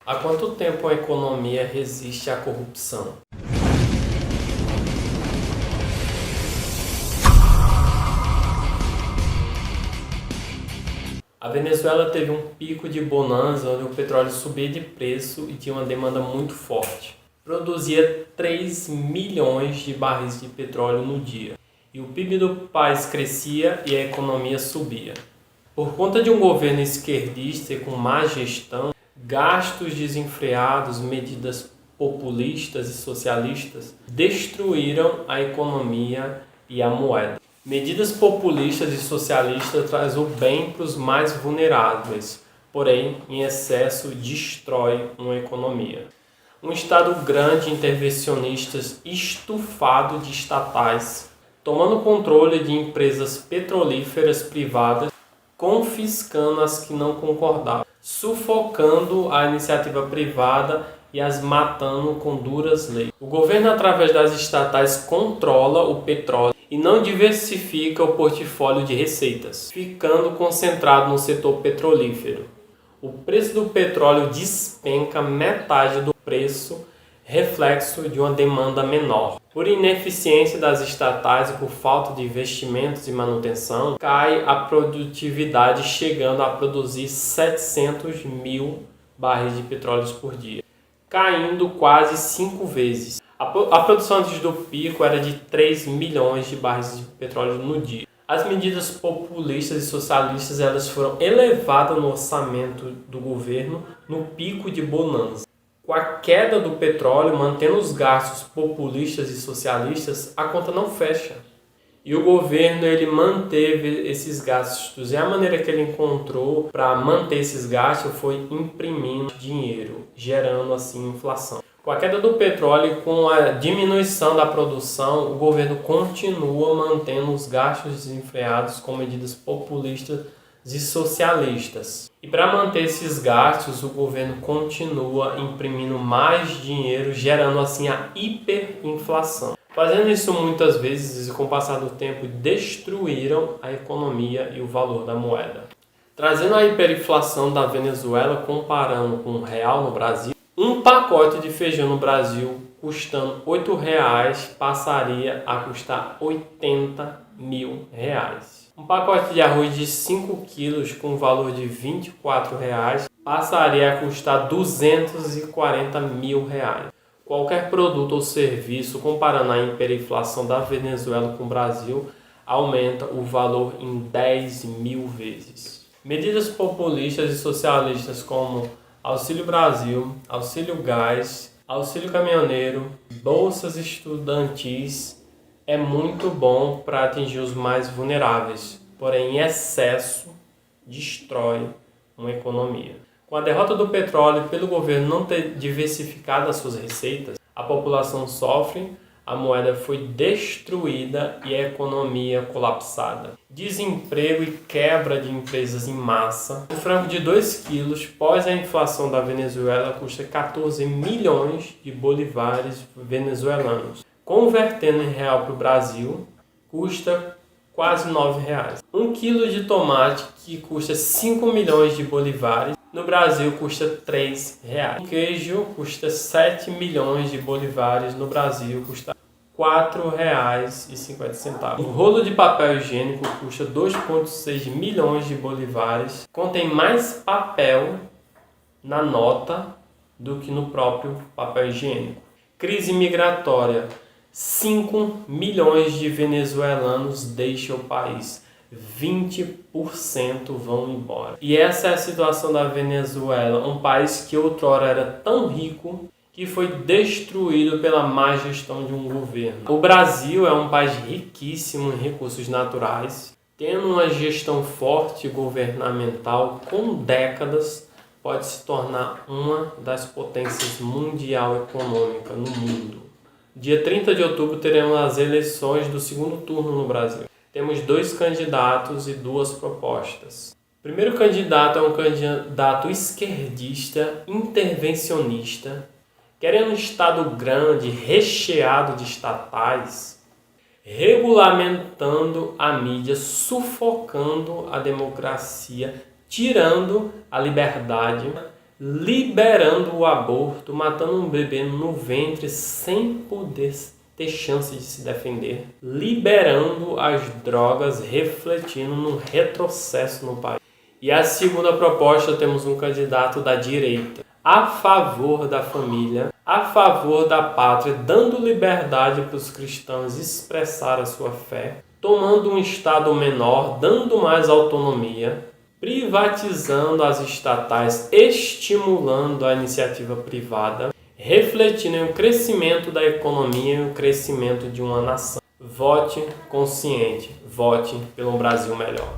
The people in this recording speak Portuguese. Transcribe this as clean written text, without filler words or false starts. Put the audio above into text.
Há quanto tempo a economia resiste à corrupção? A Venezuela teve um pico de bonança onde o petróleo subia de preço e tinha uma demanda muito forte. Produzia 3 milhões de barris de petróleo no dia. E o PIB do país crescia e a economia subia. Por conta de um governo esquerdista e com má gestão, gastos desenfreados, medidas populistas e socialistas destruíram a economia e a moeda. Medidas populistas e socialistas trazem o bem para os mais vulneráveis, porém, em excesso, destrói uma economia. Um Estado grande, intervencionistas, estufado de estatais, tomando controle de empresas petrolíferas privadas, confiscando as que não concordavam, sufocando a iniciativa privada e as matando com duras leis. O governo, através das estatais, controla o petróleo e não diversifica o portfólio de receitas, ficando concentrado no setor petrolífero. O preço do petróleo despenca metade do preço, reflexo de uma demanda menor. Por ineficiência das estatais e por falta de investimentos e manutenção, cai a produtividade, chegando a produzir 700 mil barris de petróleo por dia, caindo quase 5 vezes. A produção antes do pico era de 3 milhões de barris de petróleo no dia. As medidas populistas e socialistas elas foram elevadas no orçamento do governo no pico de bonança. Com a queda do petróleo, mantendo os gastos populistas e socialistas, a conta não fecha. E o governo ele manteve esses gastos. E a maneira que ele encontrou para manter esses gastos foi imprimindo dinheiro, gerando assim inflação. Com a queda do petróleo e com a diminuição da produção, o governo continua mantendo os gastos desenfreados com medidas populistas e socialistas. E para manter esses gastos, o governo continua imprimindo mais dinheiro, gerando assim a hiperinflação. Fazendo isso muitas vezes e com o passar do tempo, destruíram a economia e o valor da moeda. Trazendo a hiperinflação da Venezuela, comparando com o real no Brasil, um pacote de feijão no Brasil, custando R$ 8,00, passaria a custar R$80 mil. Um pacote de arroz de 5 quilos com valor de R$ 24,00 passaria a custar R$ 240 mil. Qualquer produto ou serviço, comparando a hiperinflação da Venezuela com o Brasil, aumenta o valor em 10 mil vezes. Medidas populistas e socialistas como Auxílio Brasil, Auxílio Gás, Auxílio Caminhoneiro, Bolsas Estudantis é muito bom para atingir os mais vulneráveis, porém em excesso destrói uma economia. Com a derrota do petróleo e pelo governo não ter diversificado as suas receitas, a população sofre, a moeda foi destruída e a economia colapsada. Desemprego e quebra de empresas em massa. O frango de 2 quilos, pós a inflação da Venezuela, custa 14 milhões de bolívares venezuelanos. Convertendo em real para o Brasil, custa quase R$ 9,00. 1 quilo de tomate, que custa 5 milhões de bolívares, no Brasil custa R$ 3,00. O queijo custa 7 milhões de bolívares, no Brasil custa R$ 4,50. O rolo de papel higiênico custa 2,6 milhões de bolívares. Contém mais papel na nota do que no próprio papel higiênico. Crise migratória. 5 milhões de venezuelanos deixam o país. 20% vão embora. E essa é a situação da Venezuela, um país que outrora era tão rico que foi destruído pela má gestão de um governo. O Brasil é um país riquíssimo em recursos naturais, tendo uma gestão forte governamental com décadas, pode se tornar uma das potências mundial econômica no mundo. Dia 30 de outubro teremos as eleições do segundo turno no Brasil. Temos 2 candidatos e 2 propostas. O primeiro candidato é um candidato esquerdista, intervencionista, querendo um Estado grande, recheado de estatais, regulamentando a mídia, sufocando a democracia, tirando a liberdade, liberando o aborto, matando um bebê no ventre sem poder ter chance de se defender, liberando as drogas, refletindo no retrocesso no país. E a segunda proposta, temos um candidato da direita, a favor da família, a favor da pátria, dando liberdade para os cristãos expressar a sua fé, tomando um Estado menor, dando mais autonomia, privatizando as estatais, estimulando a iniciativa privada, refletindo em um crescimento da economia e o crescimento de uma nação. Vote consciente, vote pelo Brasil melhor.